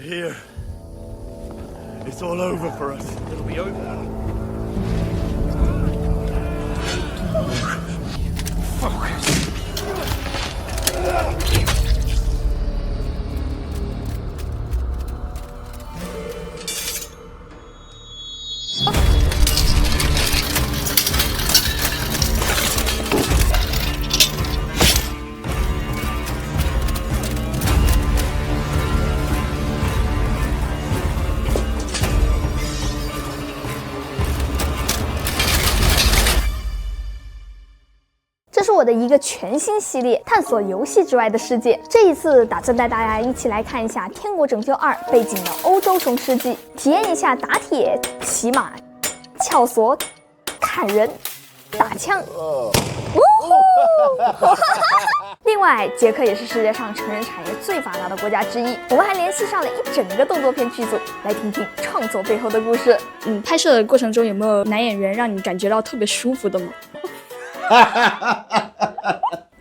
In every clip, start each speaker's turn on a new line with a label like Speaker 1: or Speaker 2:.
Speaker 1: here, it's all over for us.
Speaker 2: It'll be over.
Speaker 1: Focus.
Speaker 3: 这是我的一个全新系列，探索游戏之外的世界。这一次打算带大家一起来看一下《天国拯救2》背景的欧洲中世纪，体验一下打铁、骑马、撬锁、砍人、打枪。另外，捷克也是世界上成人产业最发达的国家之一。我们还联系上了一整个动作片剧组，来听听创作背后的故事。
Speaker 4: 拍摄的过程中有没有男演员让你感觉到特别舒服的吗？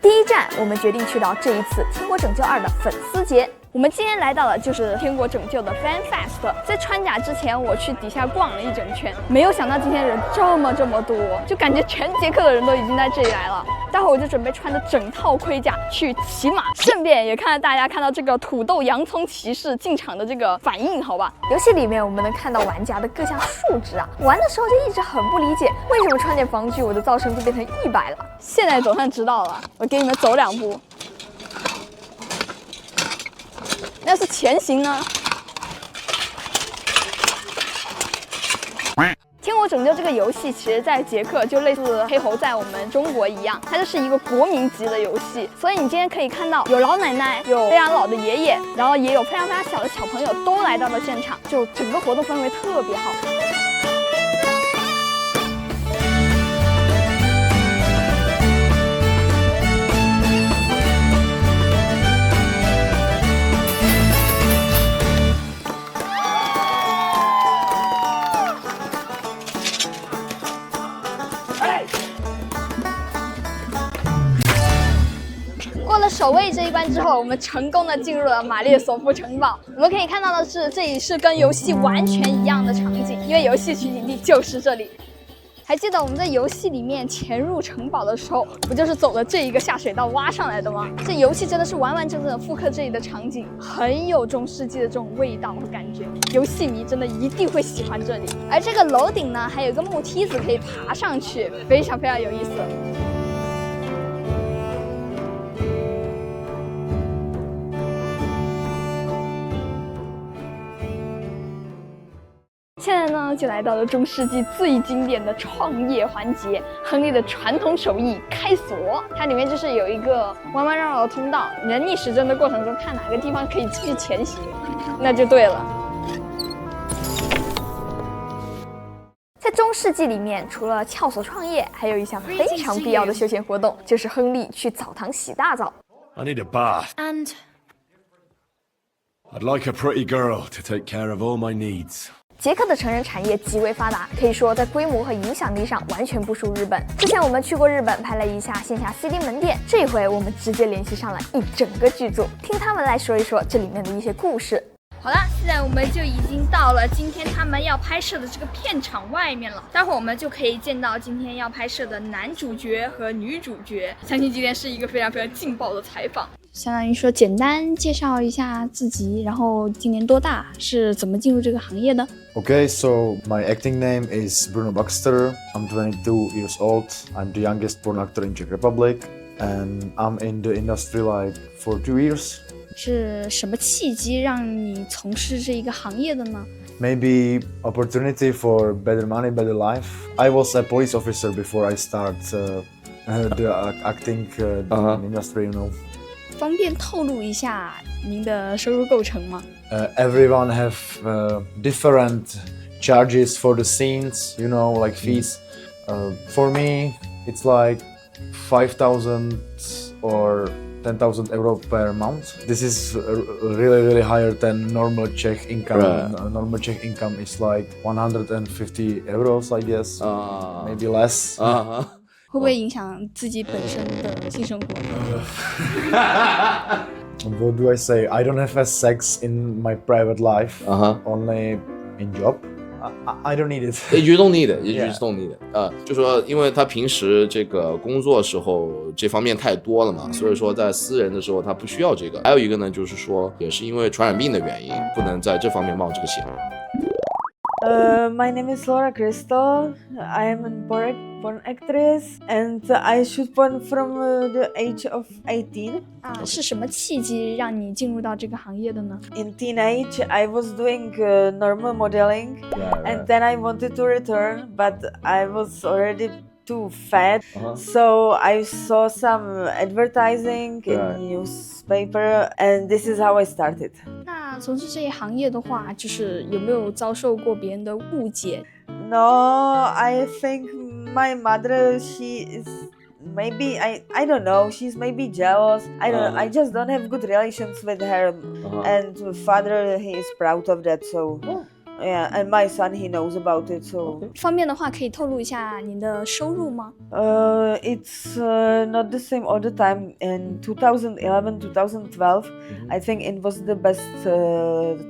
Speaker 3: 第一站，我们决定去到这一次《天国拯救2》的粉丝节。我们今天来到的就是《天国拯救》的 Fan Fest。在穿甲之前，我去底下逛了一整圈，没有想到今天人这么多，就感觉全捷克的人都已经在这里来了。待会儿我就准备穿着整套盔甲去骑马，顺便也看大家看到这个土豆洋葱骑士进场的这个反应，好吧？游戏里面我们能看到玩家的各项数值啊，玩的时候就一直很不理解，为什么穿件防具我的造成就变成100了？现在总算知道了，我给你们走2步。那是前行呢。天国拯救这个游戏，其实在捷克就类似黑猴在我们中国一样，它就是一个国民级的游戏。所以你今天可以看到有老奶奶，有非常老的爷爷，然后也有非常小的小朋友都来到了现场，就整个活动氛围特别好。过了守卫这一关之后，我们成功的进入了马列索夫城堡。我们可以看到的是，这里是跟游戏完全一样的场景，因为游戏取景地就是这里。还记得我们在游戏里面潜入城堡的时候，不就是走了这一个下水道挖上来的吗？这游戏真的是完整的复刻这里的场景，很有中世纪的这种味道和感觉。游戏迷真的一定会喜欢这里。而这个楼顶呢，还有一个木梯子可以爬上去，非常有意思。现在呢，就来到了中世纪最经典的创业环节——亨利的传统手艺开锁。它里面就是有一个弯弯绕绕的通道，你在逆时针的过程中看哪个地方可以继续前行，那就对了。在中世纪里面，除了撬锁创业，还有一项非常必要的休闲活动，就是亨利去澡堂洗大澡。
Speaker 1: I need a bath.
Speaker 4: And
Speaker 1: I'd like a pretty girl to take care of all my needs.
Speaker 3: 捷克的成人产业极为发达，可以说在规模和影响力上完全不输日本。之前我们去过日本，拍了一下线下 CD 门店，这一回我们直接联系上了一整个剧组，听他们来说一说这里面的一些故事。
Speaker 4: 好了，现在我们就已经到了今天他们要拍摄的这个片场外面了。待会儿我们就可以见到今天要拍摄的男主角和女主角。相信今天是一个非常劲爆的采访。相当于说简单介绍一下自己，然后今年多大，是怎么进入这个行业的。
Speaker 5: Okay, so my acting name is Bruno Baxter. I'm 22 years old. I'm the youngest born actor in Czech Republic, and I'm in the industry like for 2 years.
Speaker 4: 是什么契机让你从事这一个行业的呢？
Speaker 5: Maybe opportunity for better money, better life. I was a police officer before I start the acting industry, you know.
Speaker 4: 方便透露一下您的收入构成吗？
Speaker 5: Everyone have different charges for the scenes, you know, like fees. For me, it's like 5,000 or 10,000 euro per month. This is really higher than normal Czech income.
Speaker 6: Right.
Speaker 5: Normal Czech income is like 150 euros, I guess, maybe less.
Speaker 4: 会不会影响自己本身的性生活？
Speaker 5: what do I say? I don't have sex in my private life. Only in job. I don't need it.
Speaker 2: You don't need it. You just don't need it. 就说因为他平时这个工作时候这方面太多了嘛，所以说在私人的时候他不需要这个。还有一个呢，就是说也是因为传染病的原因，不能在这方面冒这个险。
Speaker 6: My name is Laura Crystal. I am a porn actress, and I shoot porn from the age of 18.
Speaker 4: 是什么契机让你进入到这个行业的呢？
Speaker 6: In teenage, I was doing normal modeling, and then I wanted to return, but I was already too fat. So I saw some advertising in newspaper, and this is how I started.
Speaker 4: 那从事这一行业的话，就是有没有遭受过别人的误解？
Speaker 6: No, I think my mother, she is maybe I don't know, she's maybe jealous. I don't know. I just don't have good relations with her, and father, he is proud of that. So yeah, and my son, he knows about it. So
Speaker 4: 方便的话，可以透露一下您的收入吗？
Speaker 6: it's not the same all the time. In 2011, 2012, I think it was the best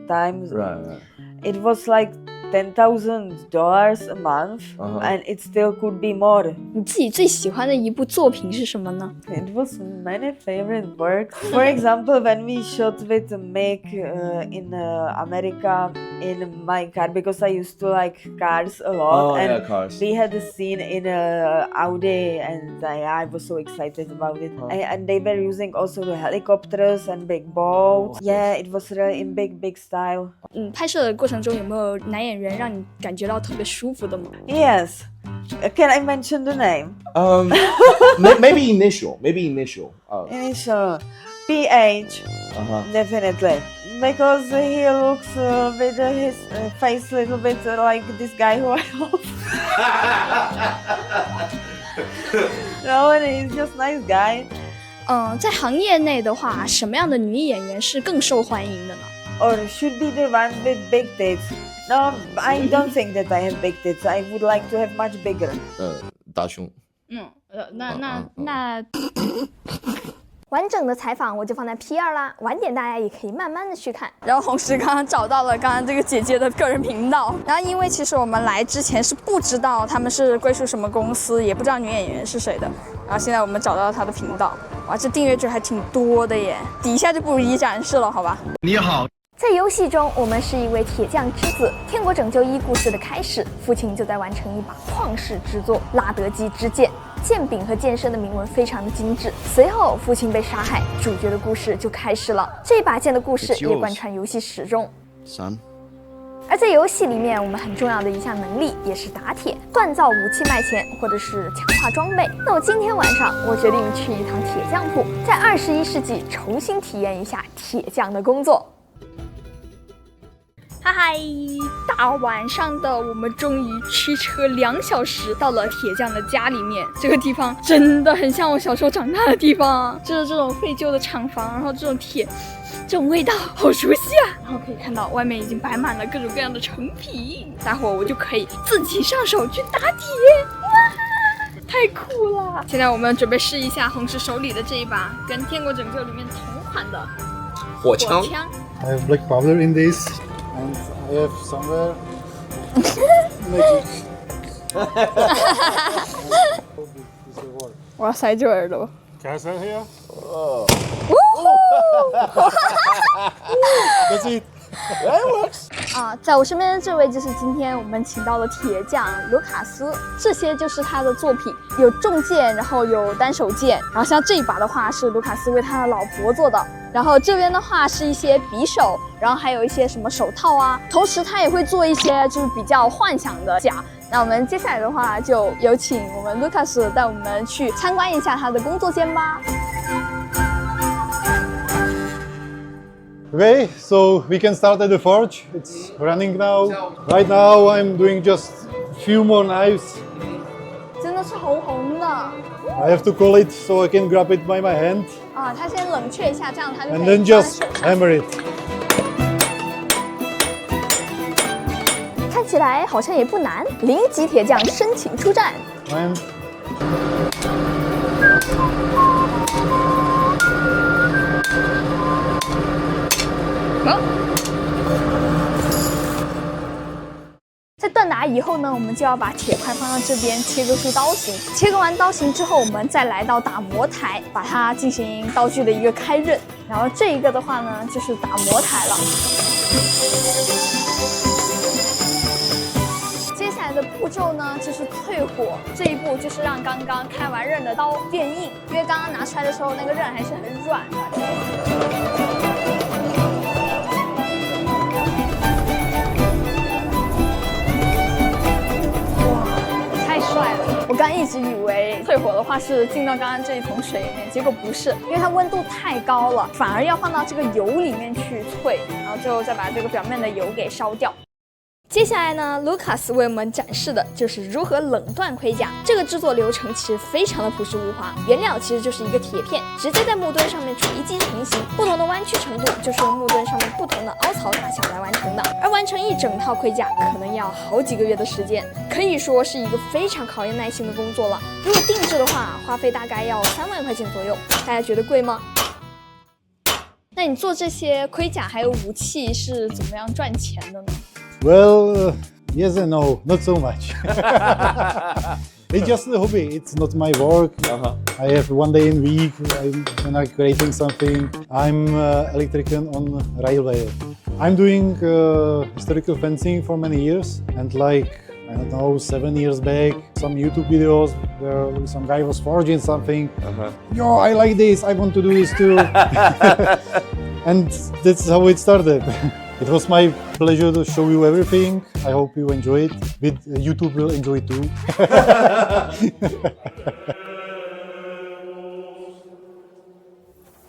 Speaker 6: times.
Speaker 5: Right.
Speaker 6: It was like $10,000 a month, and it still could be more.
Speaker 4: 你自己最喜欢的一部作品是什么呢？
Speaker 6: It was many favorite works. For example, when we shot with Meg in America in my car, because I used to like cars a lot, and
Speaker 5: cars.
Speaker 6: we had a scene in Audi, and I was so excited about it. And they were using also the helicopters and big boats. Yeah, it was really in big style.
Speaker 4: 拍摄的过程中有没有男演员让你感觉到特别舒服的吗？
Speaker 6: Yes. Can I mention the name?
Speaker 2: Maybe initial. Initial.
Speaker 6: PH. Definitely. Because he looks with his face a little bit like this guy who I love. No, and he's just a nice guy.
Speaker 4: 在行业内的话，什么样的女演员是更受欢迎的呢？
Speaker 6: Or should be the one with big tits. No, I don't think that I have big tits. I would like to have much bigger.
Speaker 2: 大胸。
Speaker 4: 那
Speaker 3: 完整的采访我就放在 P2啦，晚点大家也可以慢慢的去看。然后红石刚刚找到了刚刚这个姐姐的个人频道，然后因为其实我们来之前是不知道他们是归属什么公司，也不知道女演员是谁的，然后现在我们找到了她的频道，哇，这订阅者还挺多的耶，底下就不一一展示了，好吧？
Speaker 1: 你好。
Speaker 3: 在游戏中，我们是一位铁匠之子。天国拯救1故事的开始，父亲就在完成一把旷世之作——拉德基之剑。剑柄和剑身的铭文非常的精致。随后，父亲被杀害，主角的故事就开始了。这把剑的故事也贯穿游戏始终。而在游戏里面，我们很重要的一项能力也是打铁，锻造武器卖钱，或者是强化装备。那我今天晚上，我决定去一趟铁匠铺，在21世纪重新体验一下铁匠的工作。
Speaker 4: 嗨，大晚上的，我们终于驱车2小时到了铁匠的家里面。这个地方真的很像我小时候长大的地方，就是这种废旧的厂房，然后这种铁，这种味道好熟悉啊。然后可以看到外面已经摆满了各种各样的成品，待会儿我就可以自己上手去打铁，哇，太酷了！现在我们准备试一下红石手里的这一把跟《天国拯救》里面同款的
Speaker 2: 火枪。
Speaker 1: I have black powder in this. And I have somewhere magic.
Speaker 3: 我要塞这耳朵。
Speaker 1: Can I stand here?
Speaker 3: Woo!
Speaker 1: That's it.
Speaker 2: That works.
Speaker 3: 在我身边的这位就是今天我们请到的铁匠卢卡斯，这些就是他的作品，有重剑，然后有单手剑，然后像这一把的话是卢卡斯为他的老婆做的，然后这边的话是一些匕首，然后还有一些什么手套啊，同时他也会做一些就是比较幻想的甲。那我们接下来的话就有请我们卢卡斯带我们去参观一下他的工作间吧。
Speaker 1: Okay, so we can start at the forge. It's running now. Right now I'm doing just few more knives.
Speaker 3: 真的是红红的。
Speaker 1: I have to cool it so I can grab it by my hand.
Speaker 3: 他先冷却一下，这样他就可以
Speaker 1: And then just hammer it.
Speaker 3: 看起来好像也不难。0级铁匠申请出战。
Speaker 1: And
Speaker 4: 壳。
Speaker 3: 在锻打以后呢，我们就要把铁块放到这边切割出刀形。切割完刀形之后，我们再来到打磨台，把它进行刀具的一个开刃。然后这一个的话呢，就是打磨台了。接下来的步骤呢，就是淬火。这一步就是让刚刚开完刃的刀变硬，因为刚刚拿出来的时候那个刃还是很软的。我刚一直以为淬火的话是进到刚刚这一桶水里面，结果不是，因为它温度太高了，反而要放到这个油里面去淬，然后最后再把这个表面的油给烧掉。接下来呢 ，Lucas 为我们展示的就是如何冷锻盔甲。这个制作流程其实非常的朴实无华，原料其实就是一个铁片，直接在木墩上面锤击成型，不同的弯曲程度就是用木墩上面不同的凹槽大小来完成的。而完成一整套盔甲可能要好几个月的时间，可以说是一个非常考验耐心的工作了。如果定制的话，花费大概要3万块钱左右，大家觉得贵吗？那你做这些盔甲还有武器是怎么样赚钱的呢？
Speaker 1: Well, yes and no, not so much. It's just a hobby. It's not my work. I have one day in week when I'm creating something. I'm electrician on railway. I'm doing historical fencing for many years, and like I don't know, 7 years back, some YouTube videos where some guy was forging something. Yo, I like this. I want to do this too. And that's how it started. It was my pleasure to show you everything. I hope you enjoy it. With YouTube will enjoy it too.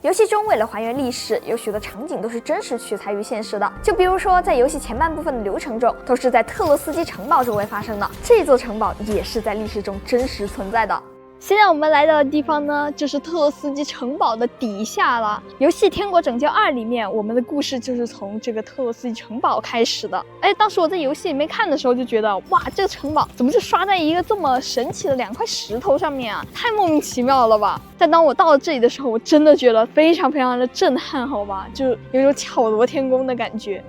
Speaker 3: 游戏中为了还原历史，有许多场景都是真实取材于现实的。就比如说，在游戏前半部分的流程中，都是在特洛斯基城堡周围发生的。这座城堡也是在历史中真实存在的。现在我们来到的地方呢，就是特洛斯基城堡的底下了。游戏《天国拯救2》里面，我们的故事就是从这个特洛斯基城堡开始的。当时我在游戏里面看的时候就觉得，哇，这个城堡怎么就刷在一个这么神奇的2块石头上面啊？太莫名其妙了吧！但当我到了这里的时候，我真的觉得非常非常的震撼，好吧，就有一种巧夺天工的感觉。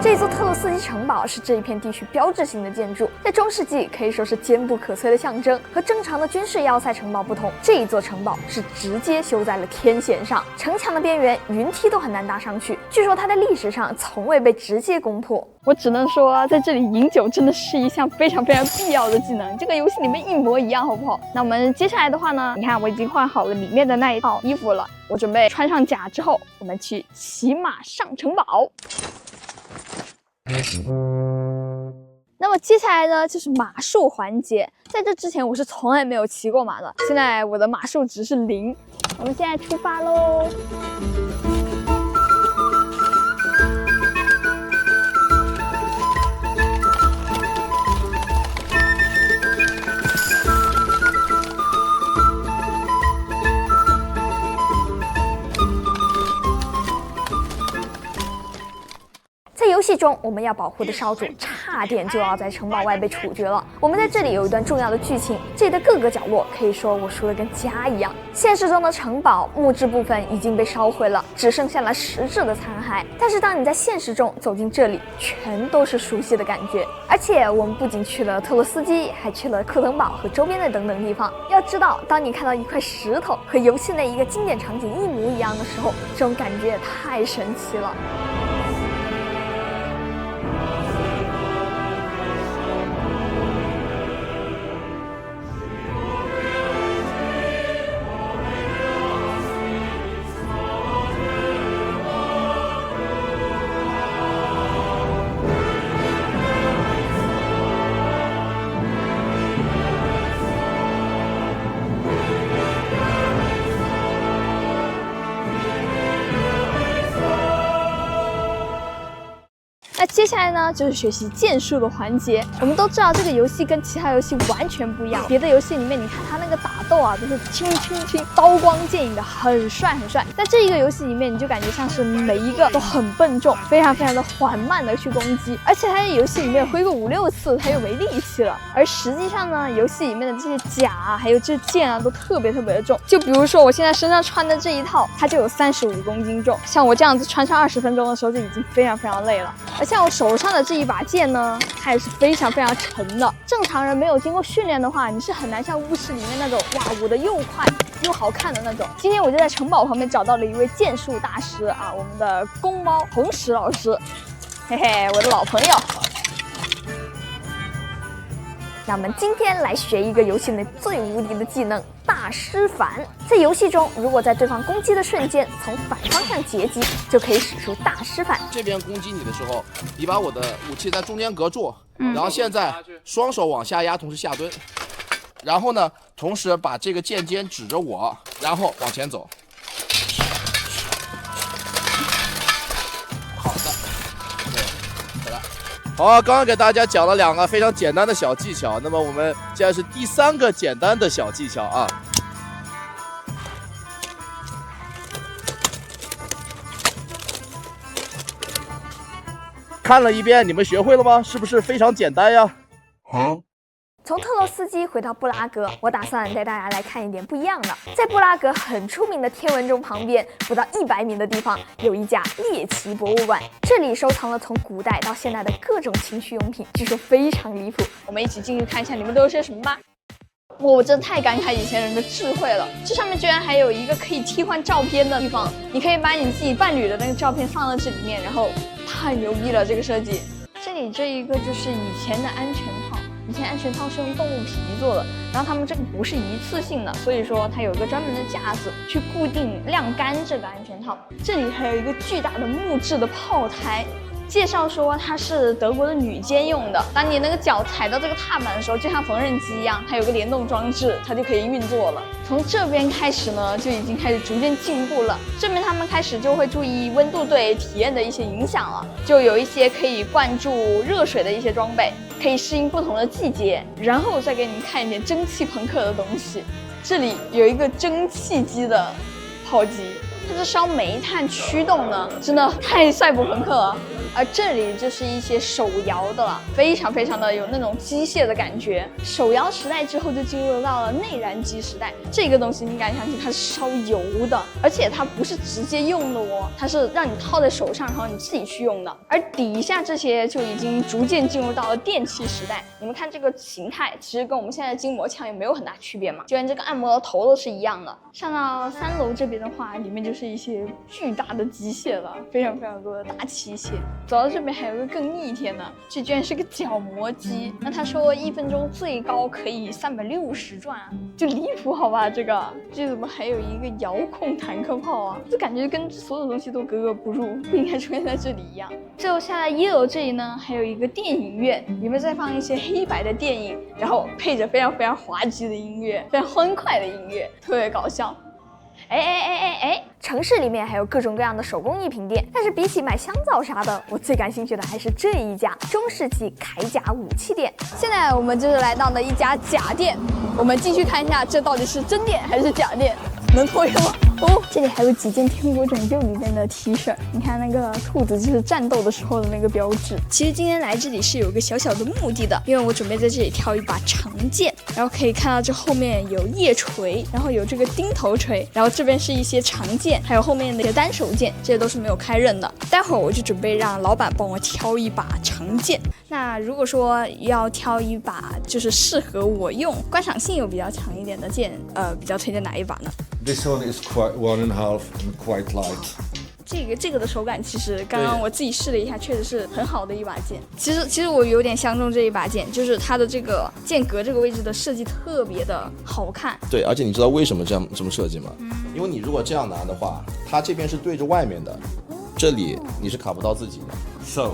Speaker 3: 这座特洛斯基城堡是这一片地区标志性的建筑，在中世纪可以说是坚不可摧的象征。和正常的军事要塞城堡不同，这一座城堡是直接修在了天险上，城墙的边缘云梯都很难搭上去。据说它在历史上从未被直接攻破。我只能说，在这里饮酒真的是一项非常非常必要的技能，这个游戏里面一模一样，好不好？那我们接下来的话呢，你看我已经换好了里面的那一套衣服了，我准备穿上甲之后，我们去骑马上城堡。那么接下来呢，就是马术环节。在这之前，我是从来没有骑过马的。现在我的马术值是0。我们现在出发喽！在游戏中，我们要保护的少主差点就要在城堡外被处决了。我们在这里有一段重要的剧情，这里的各个角落可以说我说的跟家一样。现实中的城堡木质部分已经被烧毁了，只剩下了实质的残骸。但是当你在现实中走进这里，全都是熟悉的感觉。而且我们不仅去了特洛斯基，还去了克登堡和周边的等等地方。要知道，当你看到一块石头和游戏内一个经典场景一模一样的时候，这种感觉也太神奇了。那接下来呢，就是学习剑术的环节。我们都知道这个游戏跟其他游戏完全不一样，别的游戏里面你看它那个打打斗啊，都是轻轻轻，刀光剑影的，很帅很帅。在这一个游戏里面，你就感觉像是每一个都很笨重，非常非常的缓慢的去攻击，而且它在游戏里面挥个5-6次，它又没力气了。而实际上呢，游戏里面的这些甲啊，还有这剑啊，都特别的重。就比如说我现在身上穿的这一套，它就有35公斤重。像我这样子穿上20分钟的时候，就已经非常非常累了。而像我手上的这一把剑呢，它也是非常非常沉的。正常人没有经过训练的话，你是很难像巫师里面那种哇舞得又快又好看的那种。今天我就在城堡旁边找到了一位剑术大师啊，我们的公猫红石老师，嘿嘿，我的老朋友。那我们今天来学一个游戏里最无敌的技能大师反。在游戏中，如果在对方攻击的瞬间从反方向截击，就可以使出大师反。
Speaker 2: 这边攻击你的时候，你把我的武器在中间隔住，然后现在双手往下压，同时下蹲，然后呢，同时把这个剑尖指着我，然后往前走。好的，好的。好，刚刚给大家讲了2个非常简单的小技巧，那么我们现在是第3个简单的小技巧啊。看了一遍，你们学会了吗？是不是非常简单呀？
Speaker 3: 从特洛斯基回到布拉格，我打算带大家来看一点不一样的。在布拉格很出名的天文钟旁边，不到100米的地方有一家猎奇博物馆，这里收藏了从古代到现代的各种情趣用品，据说非常离谱。我们一起进去看一下里面都有些什么吧。我真的太感慨以前人的智慧了，这上面居然还有一个可以替换照片的地方，你可以把你自己伴侣的那个照片放到这里面，然后太牛逼了这个设计。这里这一个就是以前的安全套。以前安全套是用动物皮做的，然后他们这个不是一次性的，所以说它有一个专门的架子去固定晾干这个安全套。这里还有一个巨大的木质的炮台，介绍说它是德国的女监用的。当你那个脚踩到这个踏板的时候，就像缝纫机一样，它有个联动装置，它就可以运作了。从这边开始呢，就已经开始逐渐进步了。这边他们开始就会注意温度对体验的一些影响了，就有一些可以灌注热水的一些装备，可以适应不同的季节。然后再给你们看一点蒸汽朋克的东西，这里有一个蒸汽机的炮击，它是烧煤炭驱动的，真的太赛博朋克了。而这里就是一些手摇的了，非常非常的有那种机械的感觉。手摇时代之后就进入到了内燃机时代，这个东西你敢相信它是烧油的，而且它不是直接用的哦，它是让你套在手上，然后你自己去用的。而底下这些就已经逐渐进入到了电气时代。你们看这个形态，其实跟我们现在的筋膜枪也没有很大区别嘛，就连这个按摩的头都是一样的。上到3楼这边的话，里面就是一些巨大的机械了，非常非常多的大器械。走到这边还有个更逆天的，这居然是个角磨机。那他说1分钟最高可以360转啊，就离谱好吧？这怎么还有一个遥控坦克炮啊？就感觉跟所有东西都格格不入，不应该出现在这里一样。最后下来1楼这里呢，还有一个电影院，里面再放一些黑白的电影，然后配着非常非常滑稽的音乐，非常欢快的音乐，特别搞笑。城市里面还有各种各样的手工艺品店，但是比起买香皂啥的，我最感兴趣的还是这一家中世纪铠甲武器店。现在我们就是来到了一家甲店，我们进去看一下，这到底是真店还是假店？能脱衣吗？哦，这里还有几件《天国拯救》里面的 T 恤，你看那个兔子就是战斗的时候的那个标志。其实今天来这里是有一个小小的目的的，因为我准备在这里挑一把长剑，然后可以看到这后面有叶锤，然后有这个钉头锤，然后这边是一些长剑，还有后面的单手剑，这些都是没有开刃的。待会儿我就准备让老板帮我挑一把长剑。那如果说要挑一把就是适合我用、观赏性又比较强一点的剑，比较推荐哪一把呢？
Speaker 7: This one is quite 1.5 and quite light.
Speaker 3: 这个的手感其实刚刚我自己试了一下，确实是很好的一把剑。其实我有点相中这一把剑，就是它的这个剑格这个位置的设计特别的好看。
Speaker 2: 对，而且你知道为什么这么设计吗？因为你如果这样拿的话，它这边是对着外面的，这里你是卡不到自己的。
Speaker 7: So,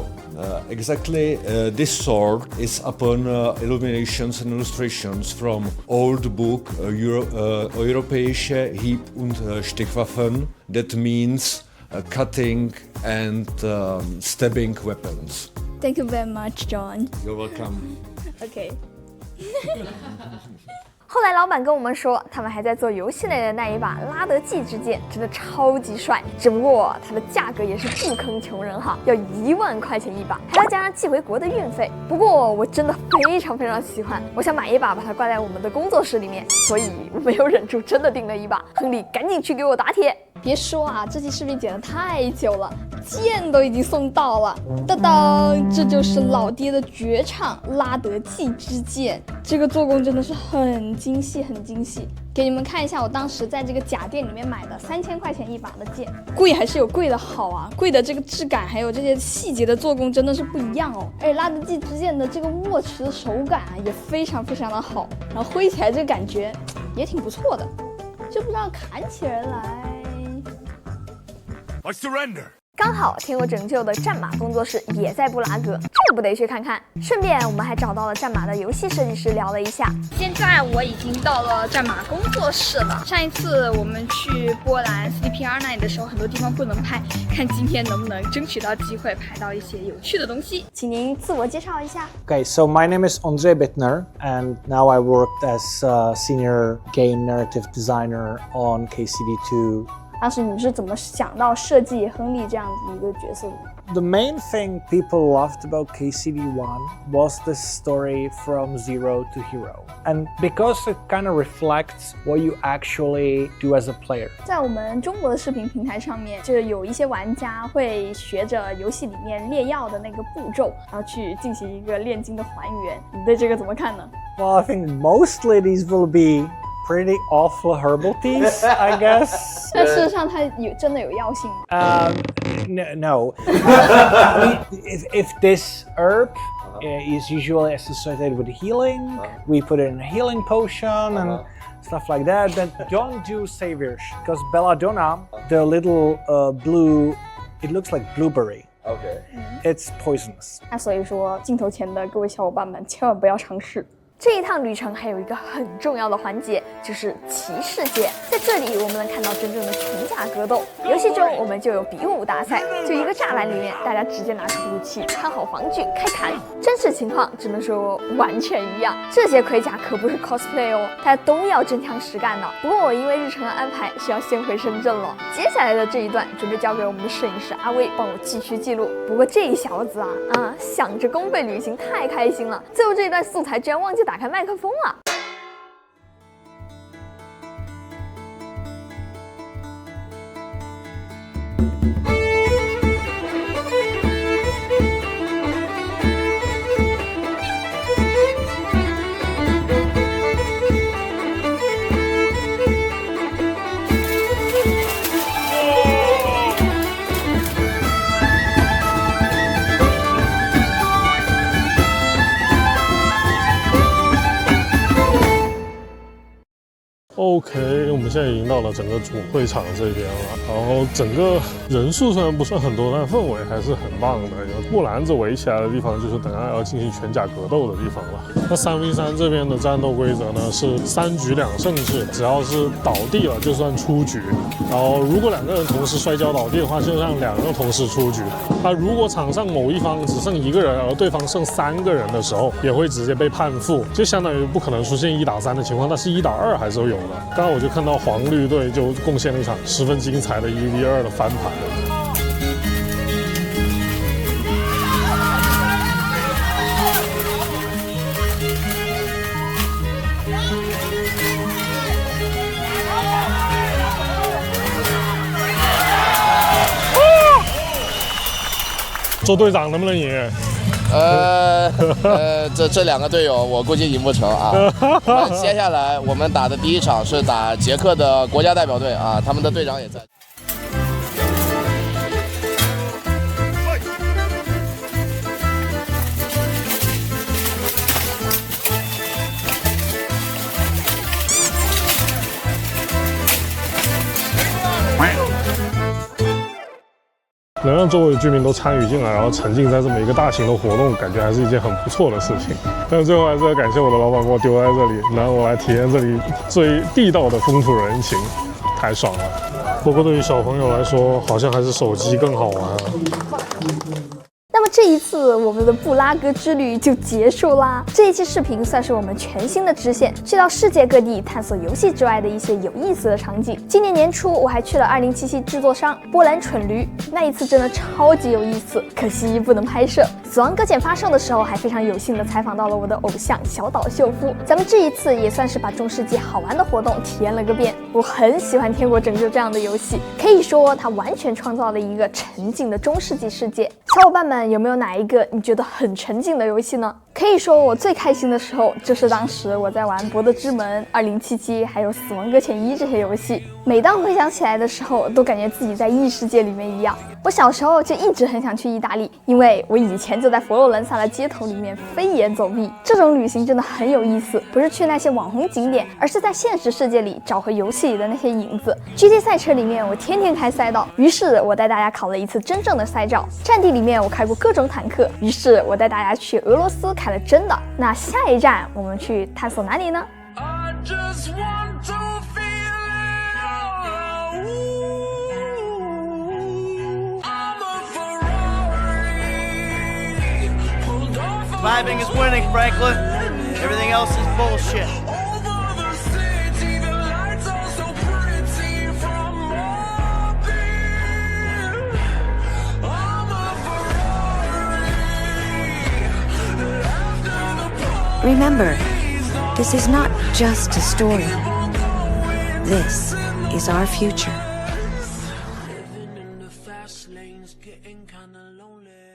Speaker 7: exactly, this sword is upon illuminations and illustrations from old book Europäische Hieb- und Stichwaffen. That means cutting and stabbing weapons.
Speaker 3: Thank you very much, John.
Speaker 7: You're welcome.
Speaker 3: Okay. 后来老板跟我们说，他们还在做游戏类的那一把拉德季之剑，真的超级帅，只不过它的价格也是不坑穷人哈，要1万块钱一把，还要加上寄回国的运费。不过我真的非常喜欢，我想买一把把它挂在我们的工作室里面，所以我没有忍住，真的订了一把。亨利赶紧去给我打铁。别说啊，这期视频剪得太久了，剑都已经送到了。当当，这就是老爹的绝唱拉德季之剑，这个做工真的是很精细，很精细。给你们看一下，我当时在这个甲店里面买的3000块钱一把的剑，贵还是有贵的好啊，贵的这个质感还有这些细节的做工真的是不一样哦。而且拉德季之剑的这个握持的手感啊也非常的好，然后挥起来这个感觉也挺不错的，就不知道砍起人来。
Speaker 8: I surrender.
Speaker 3: 刚好天国拯救的战马工作室也在布拉格，这不得去看看。顺便我们还找到了战马的游戏设计师聊了一下。
Speaker 4: 现在我已经到了战马工作室了。上一次我们去波兰 CDPR Night 的时候，很多地方不能拍，看今天能不能争取到机会拍到一些有趣的东西。
Speaker 3: 请您自我介绍一下。
Speaker 9: Okay, so my name is Ondřej Bittner, and now I worked as a senior game narrative designer on KCD2.
Speaker 3: 当时你是怎么想到设计亨利这样子一个角色的？
Speaker 9: The main thing people loved about KCD1 was the story from zero to hero. And because it kind of reflects what you actually do as a player.
Speaker 3: 在我们中国的视频平台上面，就有一些玩家会学着游戏里面炼药的那个步骤，然后去进行一个炼金的还原。你对这个怎么看呢？
Speaker 9: Well, I think mostly these will be pretty awful herbal teas, I guess.
Speaker 3: 但事实上它真的有药性吗？
Speaker 9: No. If this herb is usually associated with healing, we put it in a healing potion and stuff like that. Then don't do saviors, because belladonna, the little blue, it looks like blueberry.
Speaker 2: OK，
Speaker 9: It's poisonous.
Speaker 3: 那所以说，镜头前的各位小伙伴们千万不要尝试。这一趟旅程还有一个很重要的环节，就是骑士节。在这里，我们能看到真正的群甲格斗。游戏中我们就有比武大赛，就一个栅栏里面，大家直接拿出武器，穿好防具，开砍。真实情况只能说完全一样。这些盔甲可不是 cosplay 哦，大家都要真枪实干的。不过我因为日程的安排，是要先回深圳了。接下来的这一段准备交给我们的摄影师阿威帮我继续记录。不过这小子啊，想着公费旅行太开心了，最后这一段素材居然忘记打开麦克风了。
Speaker 10: OK， 我们现在已经到了整个主会场这边了，然后整个人数虽然不算很多，但氛围还是很棒的。有木篮子围起来的地方，就是等下要进行全甲格斗的地方了。那3v3这边的战斗规则呢是3局2胜制，只要是倒地了就算出局。然后如果2个人同时摔跤倒地的话，就让2个同时出局。那如果场上某一方只剩1个人，而对方剩3个人的时候，也会直接被判负，就相当于不可能出现1打3的情况，但是1打2还是有的。刚刚我就看到黄绿队就贡献了一场十分精彩的1v2的翻盘。做队长能不能赢？
Speaker 2: 这2个队友我估计赢不成啊。接下来我们打的第一场是打捷克的国家代表队啊，他们的队长也在。
Speaker 10: 能让周围的居民都参与进来，然后沉浸在这么一个大型的活动，感觉还是一件很不错的事情。但是最后还是要感谢我的老板把我丢在这里，让我来体验这里最地道的风土人情，太爽了。不过对于小朋友来说，好像还是手机更好玩啊。
Speaker 3: 那么这一次我们的布拉格之旅就结束啦。这一期视频算是我们全新的支线，去到世界各地探索游戏之外的一些有意思的场景。今年年初我还去了2077制作商波兰蠢驴，那一次真的超级有意思，可惜不能拍摄。死亡搁浅发售的时候，还非常有幸的采访到了我的偶像小岛秀夫。咱们这一次也算是把中世纪好玩的活动体验了个遍。我很喜欢《天国拯救》这样的游戏，可以说它完全创造了一个沉浸的中世纪世界。小伙伴们有没有哪一个你觉得很沉浸的游戏呢？可以说我最开心的时候就是当时我在玩《博德之门》、2077还有《死亡搁浅1》这些游戏。每当回想起来的时候，都感觉自己在异世界里面一样。我小时候就一直很想去意大利，因为我以前就在佛罗伦萨的街头里面飞檐走壁。这种旅行真的很有意思，不是去那些网红景点，而是在现实世界里找回游戏里的那些影子。GT 赛车里面我天天开赛道，于是我带大家考了一次真正的赛照。战地里面我开过各种坦克，于是我带大家去俄罗斯开了真的。那下一站我们去探索哪里呢？Vibing
Speaker 8: is winning, Franklin. Everything else is bullshit.
Speaker 11: Remember, this is not just a story. This is our future.
Speaker 8: Living in the fast lanes, getting kinda lonely.